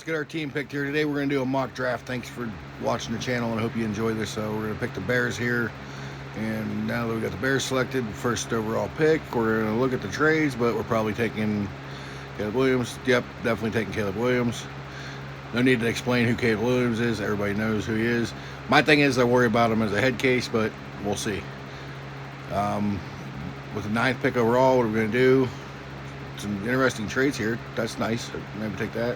let's get our team picked here. Today we're going to do a mock draft. Thanks for watching the channel, and I hope you enjoy this. So we're going to pick the Bears here. And now that we got the Bears selected, first overall pick, we're going to look at the trades, but we're probably taking Caleb Williams. Yep, definitely taking Caleb Williams. No need to explain who Caleb Williams is. Everybody knows who he is. My thing is I worry about him as a head case, but we'll see. With the 9th pick overall, what are we going to do? Some interesting trades here. That's nice. Maybe take that.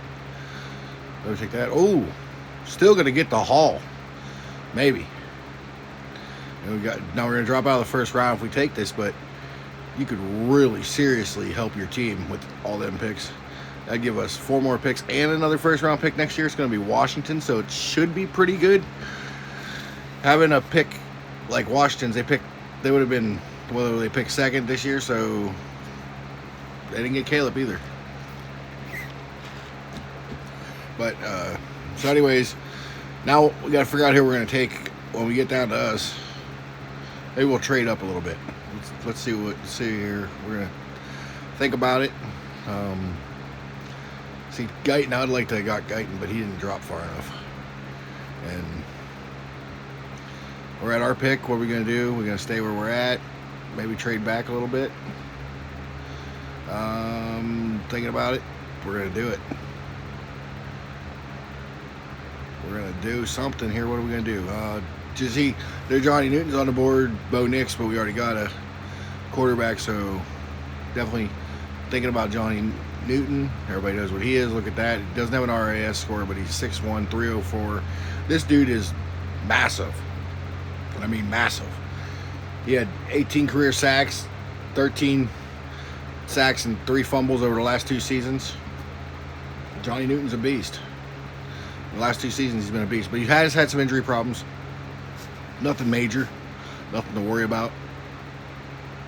Maybe take that. Oh, still going to get the haul. Maybe. And now we're going to drop out of the first round if we take this, but you could really seriously help your team with all them picks. That'd give us 4 more picks and another first round pick next year. It's going to be Washington, so it should be pretty good. Having a pick like Washington's, they would have been, well, they picked 2nd this year, so they didn't get Caleb either. But so anyways, now we got to figure out who we're going to take when we get down to us. Maybe we'll trade up a little bit. Let's see here. We're going to think about it. See, Guyton, I'd like to have got Guyton, but he didn't drop far enough. And we're at our pick. What are we going to do? We're going to stay where we're at. Maybe trade back a little bit. Thinking about it. We're going to do it. We're going to do something here. What are we going to do? There's Johnny Newton's on the board. Bo Nix, but we already got a quarterback, so definitely thinking about Johnny Newton. Everybody knows what he is. Look at that. He doesn't have an RAS score, but he's 6'1", 304. This dude is massive. I mean, massive. He had 18 career sacks, 13 sacks, and 3 fumbles over the last 2 seasons. Johnny Newton's a beast. The last 2 seasons, he's been a beast, but he has had some injury problems. Nothing major, nothing to worry about.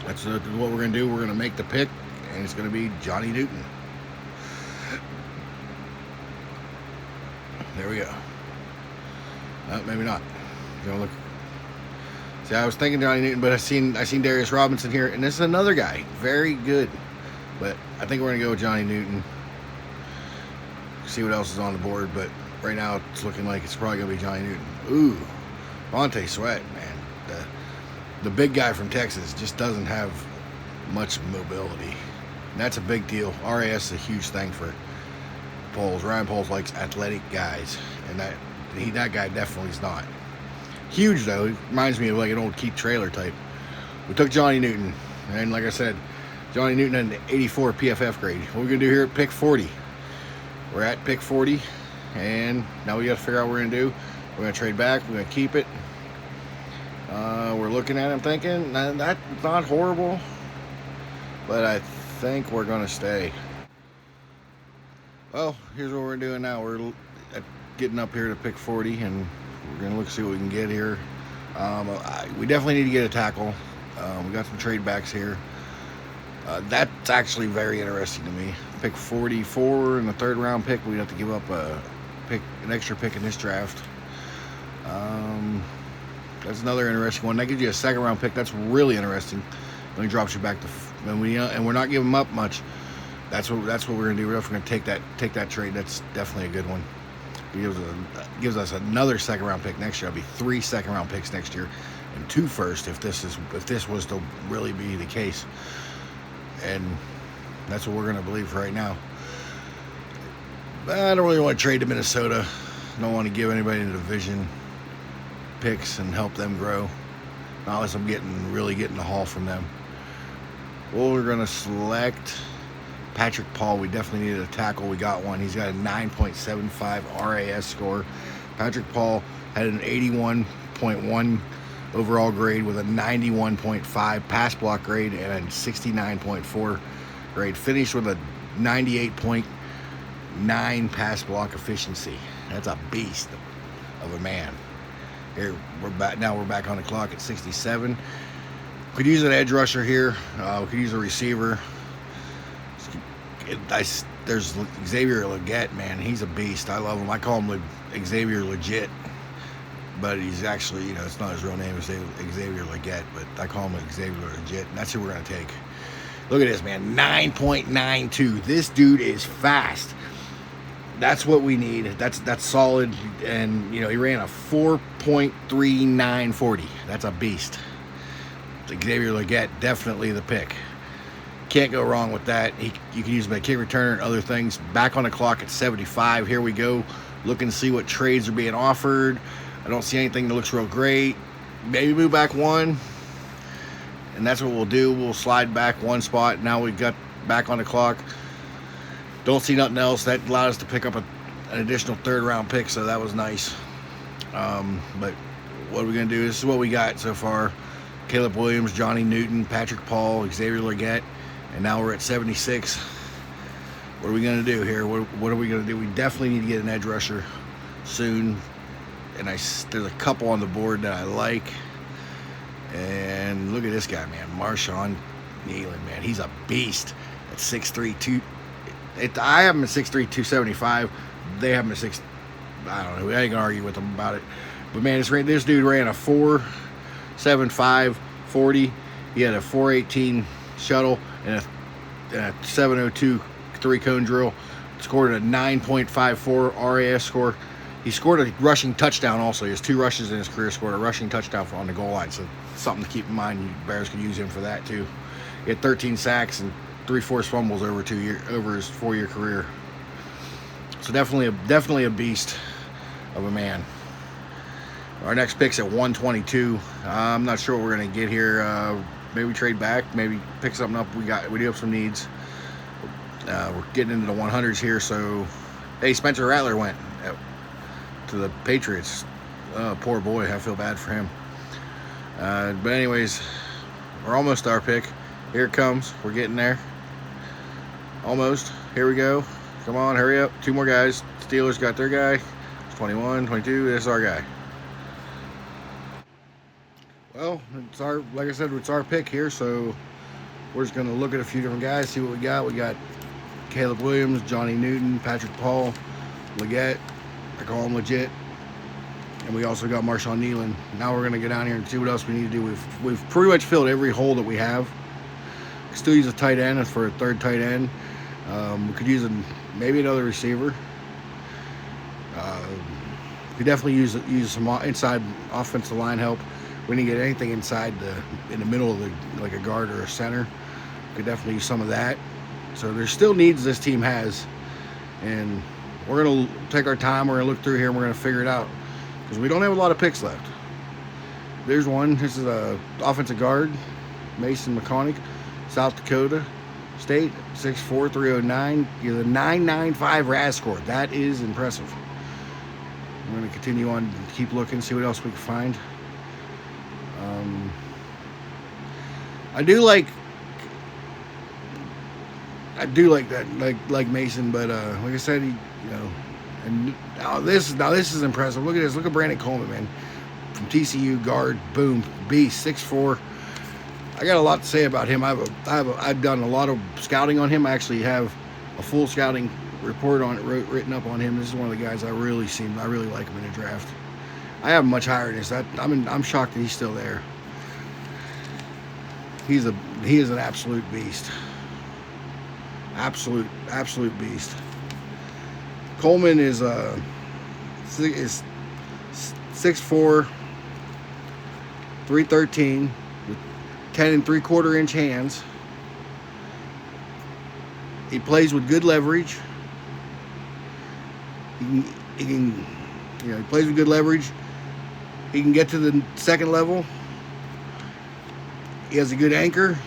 That's what we're going to do. We're going to make the pick, and it's going to be Johnny Newton. There we go. No, maybe not. You're gonna look. See, I was thinking Johnny Newton, but I seen Darius Robinson here, and this is another guy, very good. But I think we're gonna go with Johnny Newton. See what else is on the board, but right now it's looking like it's probably gonna be Johnny Newton. Ooh, Vontae Sweat, man, the big guy from Texas just doesn't have much mobility. And that's a big deal. RAS is a huge thing for Poles. Ryan Poles likes athletic guys, and that guy definitely is not. Huge though. It reminds me of like an old Keith Trailer type. We took Johnny Newton, and like I said, Johnny Newton had an 84 PFF grade. What we're gonna do here at pick 40. We're at pick 40, and now we got to figure out what we're gonna do. We're gonna trade back. We're gonna keep it. We're looking at him thinking that's not horrible, but I think we're gonna stay. Well, here's what we're doing now. We're getting up here to pick 40, and we're going to look see what we can get here. We definitely need to get a tackle. We got some trade backs here. That's actually very interesting to me. Pick 44 in the 3rd round pick. We'd have to give up an extra pick in this draft. That's another interesting one. That gives you a 2nd round pick. That's really interesting. Only drops you back to, and we're not giving them up much. That's what we're gonna do. We're definitely gonna take that trade. That's definitely a good one. It gives us another 2nd round pick next year. It'll be 3 2nd round picks next year, and 2 first if this was to really be the case. And that's what we're gonna believe for right now. But I don't really want to trade to Minnesota. I don't want to give anybody in the division picks and help them grow, not unless I'm really getting the haul from them. Well, we're gonna select Patrick Paul. We definitely needed a tackle. We got one. He's got a 9.75 RAS score. Patrick Paul had an 81.1 overall grade with a 91.5 pass block grade and a 69.4 grade. Finished with a 98.9 pass block efficiency. That's a beast of a man. Here we're back. Now we're back on the clock at 67. Could use an edge rusher here. We could use a receiver. There's Xavier Legette, man. He's a beast. I love him. I call him Xavier Legit, but he's actually, it's not his real name. It's Xavier Legette, but I call him Xavier Legit, and that's who we're going to take. Look at this, man. 9.92. This dude is fast. That's what we need. That's solid. And he ran a 4.3940. That's a beast. Xavier Legette, definitely the pick. Can't go wrong with that. You can use him as a kick returner and other things. Back on the clock at 75. Here we go. Looking to see what trades are being offered. I don't see anything that looks real great. Maybe move back one. And that's what we'll do. We'll slide back one spot. Now we've got back on the clock. Don't see nothing else. That allowed us to pick up an additional third-round pick, so that was nice. But what are we going to do? This is what we got so far. Caleb Williams, Johnny Newton, Patrick Paul, Xavier Legette, and now we're at 76. What are we going to do here? What are we going to do? We definitely need to get an edge rusher soon. And there's a couple on the board that I like. And look at this guy, man. Marshawn Nealon, man. He's a beast at 6'3", I have him at 6'3", 275. They have him at 6. I don't know. I ain't gonna argue with them about it. But man, this dude ran a 4.75 40. He had a 4.18 shuttle and a 7.02 three-cone drill. Scored a 9.54 RAS score. He scored a rushing touchdown also. He has 2 rushes in his career. Scored a rushing touchdown on the goal line. So something to keep in mind. Bears could use him for that too. He had 13 sacks and 3 forced fumbles over his 4-year career. So definitely a beast of a man. Our next pick's at 122. I'm not sure what we're gonna get here. Maybe trade back. Maybe pick something up. We do have some needs. We're getting into the 100s here. So, hey, Spencer Rattler went to the Patriots. Poor boy. I feel bad for him. But anyways, we're almost to our pick. Here it comes. We're getting there. Almost. Here we go. Come on, hurry up. 2 more guys. Steelers got their guy. It's 21, 22. This is our guy. Well, like I said, it's our pick here, so we're just going to look at a few different guys, see what we got. We got Caleb Williams, Johnny Newton, Patrick Paul, Legette. I call him legit. And we also got Marshawn Nealon. Now we're going to get down here and see what else we need to do. We've pretty much filled every hole that we have. Still use a tight end for a third tight end. We could use maybe another receiver. We definitely use some inside offensive line help. We didn't get anything inside in the middle of like a guard or a center. We could definitely use some of that. So there's still needs this team has, and we're gonna take our time. We're gonna look through here and we're gonna figure it out because we don't have a lot of picks left. There's one. This is a offensive guard, Mason McConaughey, South Dakota State, 6'4", 309. He has a 9.95 RAS score. That is impressive. I'm going to continue on, keep looking, see what else we can find. I do like that, like Mason, but like I said, and now this is impressive. Look at this. Look at Brandon Coleman, man, from TCU guard, boom, beast, 6'4". I got a lot to say about him. I've done a lot of scouting on him. I actually have a full scouting report on it written up on him. This is one of the guys I really like him in the draft. I have him much higher than this. I'm shocked that he's still there. He is an absolute beast. Absolute beast. Coleman is 6'4", 313 with 10 3/4 inch hands. He plays with good leverage. He plays with good leverage. He can get to the second level. He has a good anchor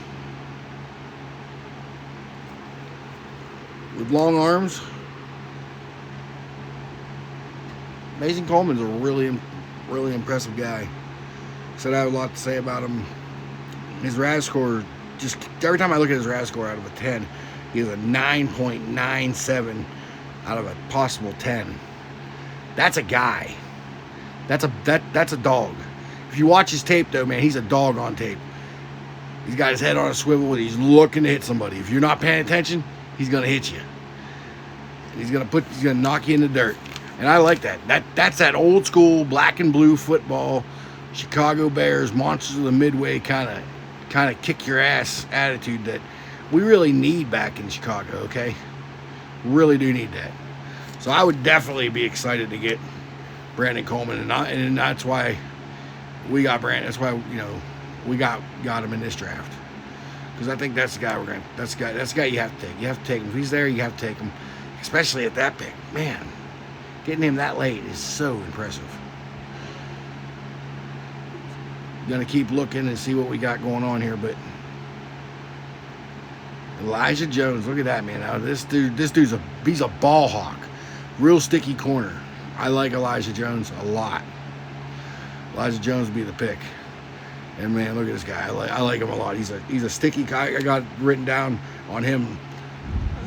with long arms. Mason Coleman's a really impressive guy. Said I have a lot to say about him. His RAS score, just every time I look at his RAS score out of a 10, he has a 9.97 out of a possible 10. That's a guy. That's a dog. If you watch his tape though, man, he's a dog on tape. He's got his head on a swivel and he's looking to hit somebody. If you're not paying attention, he's gonna hit you. He's gonna knock you in the dirt. And I like that. That's that old school black and blue football, Chicago Bears, monsters of the Midway kind of kick your ass attitude that we really need back in Chicago, okay? Really do need that. So I would definitely be excited to get Brandon Coleman, and that's why we got Brandon. That's why we got him in this draft, because I think that's the guy that's the guy you have to take. You have to take him. If he's there, you have to take him, especially at that pick. Man, getting him that late is so impressive. Gonna keep looking and see what we got going on here, but Elijah Jones, look at that, man. Now this dude's he's a ball hawk, real sticky corner. I like Elijah Jones a lot. Elijah Jones would be the pick. And man, look at this guy. I like him a lot. He's a sticky guy. I got written down on him.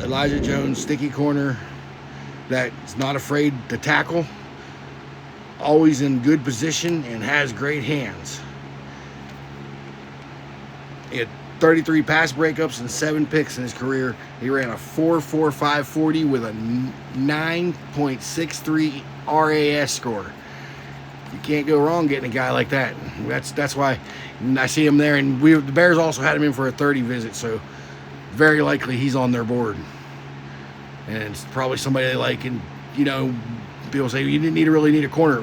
Elijah Jones, sticky corner, that's not afraid to tackle, always in good position, and has great hands. He had 33 pass breakups and 7 picks in his career. He ran a 4.45 40 with a 9.63 RAS score. You can't go wrong getting a guy like that. That's why I see him there. And the Bears also had him in for a 30 visit, so very likely he's on their board. And it's probably somebody they like. And people say you didn't really need a corner.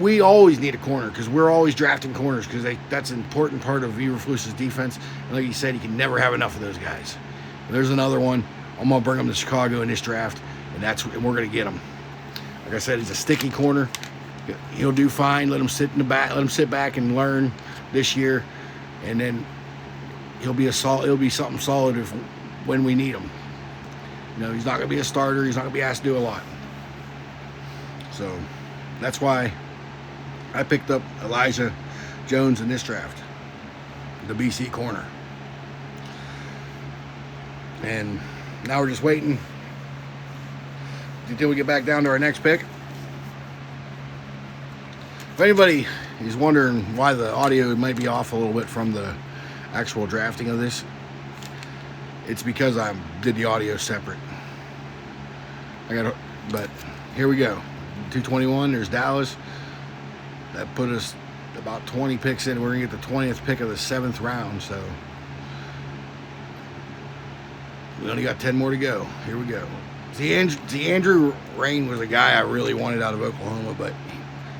We always need a corner because we're always drafting corners because that's an important part of Eberflus's defense. And like you said, you can never have enough of those guys. And there's another one. I'm gonna bring him to Chicago in this draft, and we're gonna get him. Like I said, he's a sticky corner. He'll do fine. Let him sit in the back. Let him sit back and learn this year, and then he'll be something solid when we need him. He's not gonna be a starter. He's not gonna be asked to do a lot. So that's why I picked up Elijah Jones in this draft, the BC corner. And now we're just waiting until we get back down to our next pick. If anybody is wondering why the audio might be off a little bit from the actual drafting of this, it's because I did the audio separate. But here we go. 221, there's Dallas. That put us about 20 picks in. We're going to get the 20th pick of the 7th round, so we only got 10 more to go. Here we go. See, Andrew Rain was a guy I really wanted out of Oklahoma, but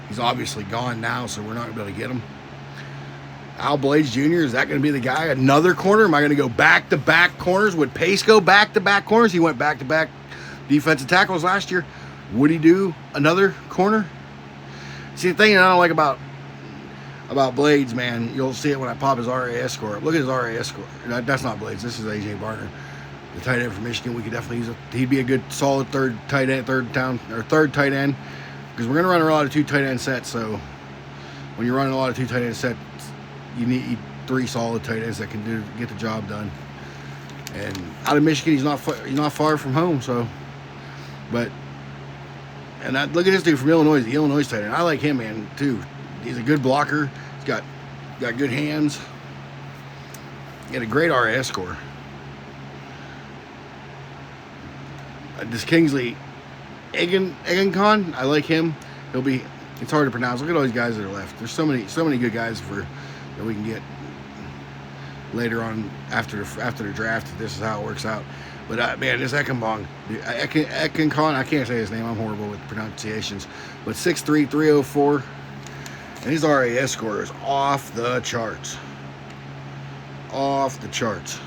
he's obviously gone now, so we're not going to be able to get him. Al Blades Jr., is that going to be the guy? Another corner? Am I going to go back-to-back corners? Would Pace go back-to-back corners? He went back-to-back defensive tackles last year. Would he do another corner? See, the thing I don't like about Blades, man, you'll see it when I pop his RAS score up. Look at his RAS score. That's not Blades. This is A.J. Barner, the tight end from Michigan. We could definitely use he'd be a good, solid third tight end, third tight end, because we're going to run a lot of 2 tight end sets. So when you're running a lot of 2 tight end sets, you need 3 solid tight ends that can get the job done. And out of Michigan, he's not far from home. So, but. And look at this dude from Illinois, the Illinois tight end. I like him, man, too. He's a good blocker. He's got good hands. He had a great RAS score. This Kingsley Egankon, I like him. It's hard to pronounce. Look at all these guys that are left. There's so many good guys that we can get later on after the draft. This is how it works out. But man, this Ekenbong, Ekenkon, I can't say his name. I'm horrible with pronunciations. But 6'3", 304, and his RAS score is off the charts. Off the charts.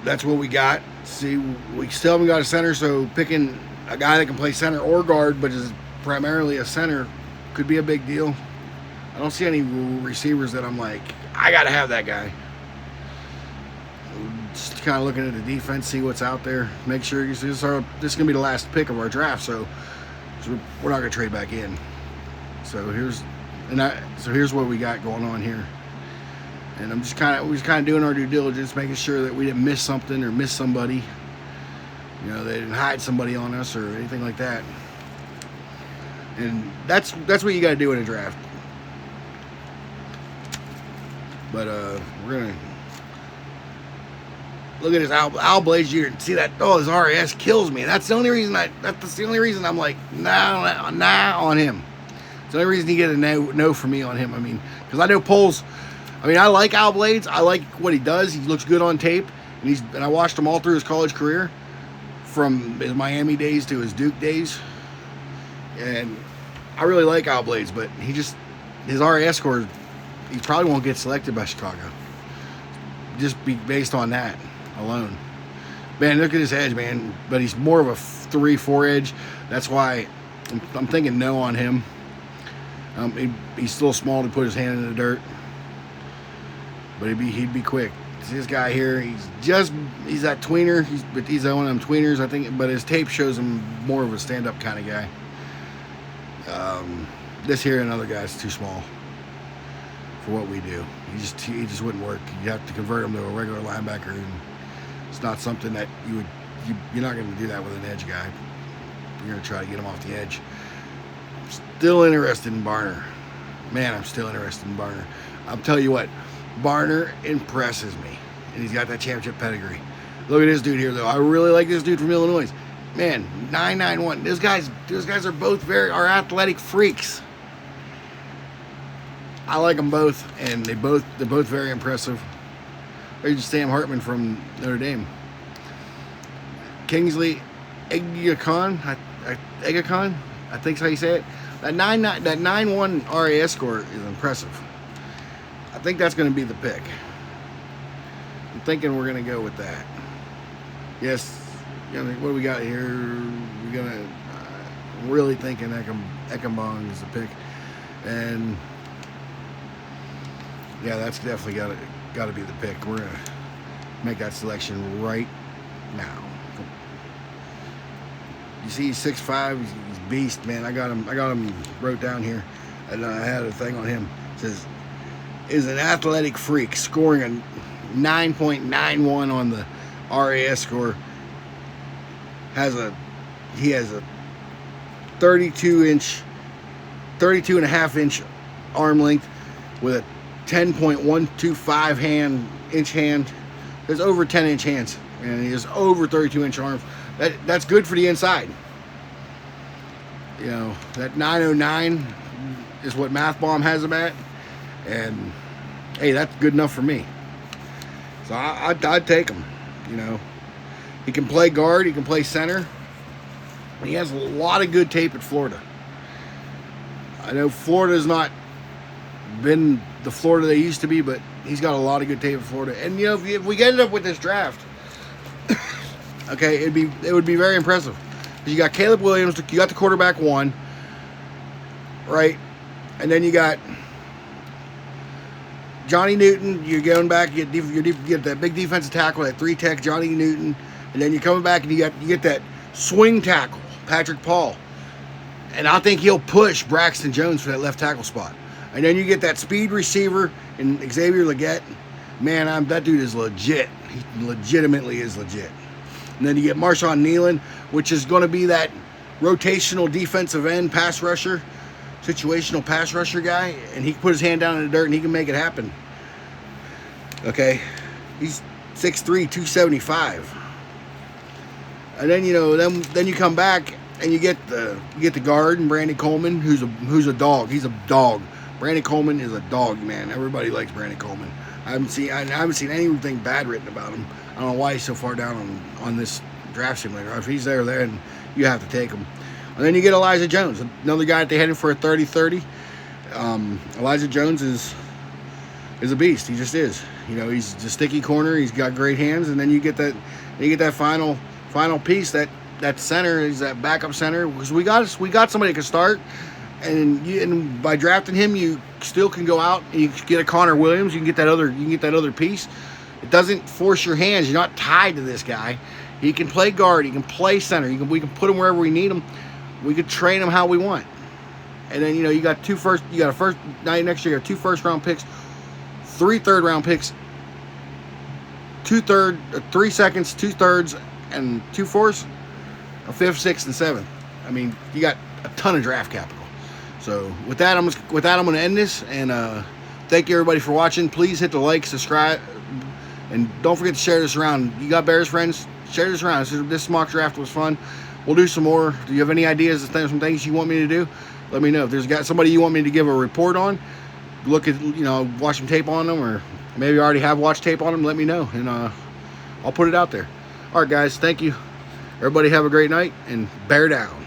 That's what we got. See, we still haven't got a center, so picking a guy that can play center or guard, but is primarily a center, could be a big deal. I don't see any receivers that I'm like, I got to have that guy. Just kind of looking at the defense, see what's out there. Make sure this is going to be the last pick of our draft, so we're not going to trade back in. So here's what we got going on here. And we're just kind of doing our due diligence, making sure that we didn't miss something or miss somebody. They didn't hide somebody on us or anything like that. And that's what you got to do in a draft. But we're gonna look at his Al Blades Jr. See that? Oh, his RAS kills me. That's the only reason I'm like nah on him. It's the only reason you get a no for me on him. I mean, because I know Poles. I mean, I like Al Blades. I like what he does. He looks good on tape. And I watched him all through his college career, from his Miami days to his Duke days. And I really like Al Blades, but his RAS score, he probably won't get selected by Chicago. Just based on that alone. Man, look at his edge, man. But he's more of a 3-4 edge. That's why I'm thinking no on him. He's still small to put his hand in the dirt, but he'd be quick. This guy here, he's that tweener. He's one of them tweeners, I think. But his tape shows him more of a stand-up kind of guy. This here, another guy's too small for what we do. He just wouldn't work. You have to convert him to a regular linebacker, and it's not something that you're not going to do that with an edge guy. You're going to try to get him off the edge. Still interested in Barner. Man, I'm still interested in Barner. I'll tell you what, Barner impresses me, and he's got that championship pedigree. Look at this dude here, though. I really like this dude from Illinois. Man, 991. Those guys are both are athletic freaks. I like them both, and they're both very impressive. There's Sam Hartman from Notre Dame. Kingsley Egakon, I think's how you say it. That 9.1 RAS score is impressive. I think that's going to be the pick. I'm thinking we're going to go with that. Yes. What do we got here? We're gonna really thinking Ekembong is the pick, and yeah, that's definitely got to be the pick. We're gonna make that selection right now. You see, he's 6'5", he's beast, man. I got him wrote down here, and I had a thing on him. It says, is an athletic freak, scoring a 9.91 on the RAS score. He has a 32 and a half inch arm length with a 10.125 inch hand. There's over 10 inch hands, and he has over 32 inch arms. That's good for the inside. You know, that 909 is what Math Bomb has him at, and hey, that's good enough for me. So I'd take him. You know, he can play guard, he can play center. He has a lot of good tape at Florida. I know Florida's not been the Florida they used to be, but he's got a lot of good tape at Florida. And you know, if we ended up with this draft, okay, it would be very impressive. You got Caleb Williams, you got the quarterback 1, right? And then you got Johnny Newton. You're going back, you get that big defensive tackle, that 3-tech Johnny Newton, and then you're coming back and you get that swing tackle, Patrick Paul. And I think he'll push Braxton Jones for that left tackle spot. And then you get that speed receiver in Xavier Legette. Man, that dude is legit. He legitimately is legit. And then you get Marshawn Nealon, which is going to be that rotational defensive end pass rusher, situational pass rusher guy. And he can put his hand down in the dirt and he can make it happen. Okay? He's 6'3", 275. And then, you know, then you come back and you get the guard and Brandon Coleman, who's a dog. He's a dog. Brandon Coleman is a dog, man. Everybody likes Brandon Coleman. I haven't seen anything bad written about him. I don't know why he's so far down on this draft simulator. If he's there, then you have to take him. And then you get Elijah Jones, another guy that they headed for a 30-30. Elijah Jones is a beast. He just is. You know, he's a sticky corner. He's got great hands. And then you get that final piece, that center is that backup center, because we got somebody that can start, and by drafting him, you still can go out and you can get a Connor Williams. You can get that other piece. It doesn't force your hands. You're not tied to this guy. He can play guard. He can play center. We can put him wherever we need him. We could train him how we want. And then, you know, you got next year you got 2 first-round picks, 3 third-round picks, 3 seconds, 2 thirds, and 2 fourths, a 5th, 6th, and 7th. I mean, you got a ton of draft capital. So with that, I'm going to end this, and thank you everybody for watching. Please hit the like, subscribe, and don't forget to share this around. You got Bears friends? Share this around. This mock draft was fun. We'll do some more. Do you have any ideas of some things you want me to do? Let me know. If there's somebody you want me to give a report on, watch some tape on them, or maybe you already have watched tape on them, let me know, and I'll I'll put it out there. All right, guys, thank you. Everybody have a great night, and bear down.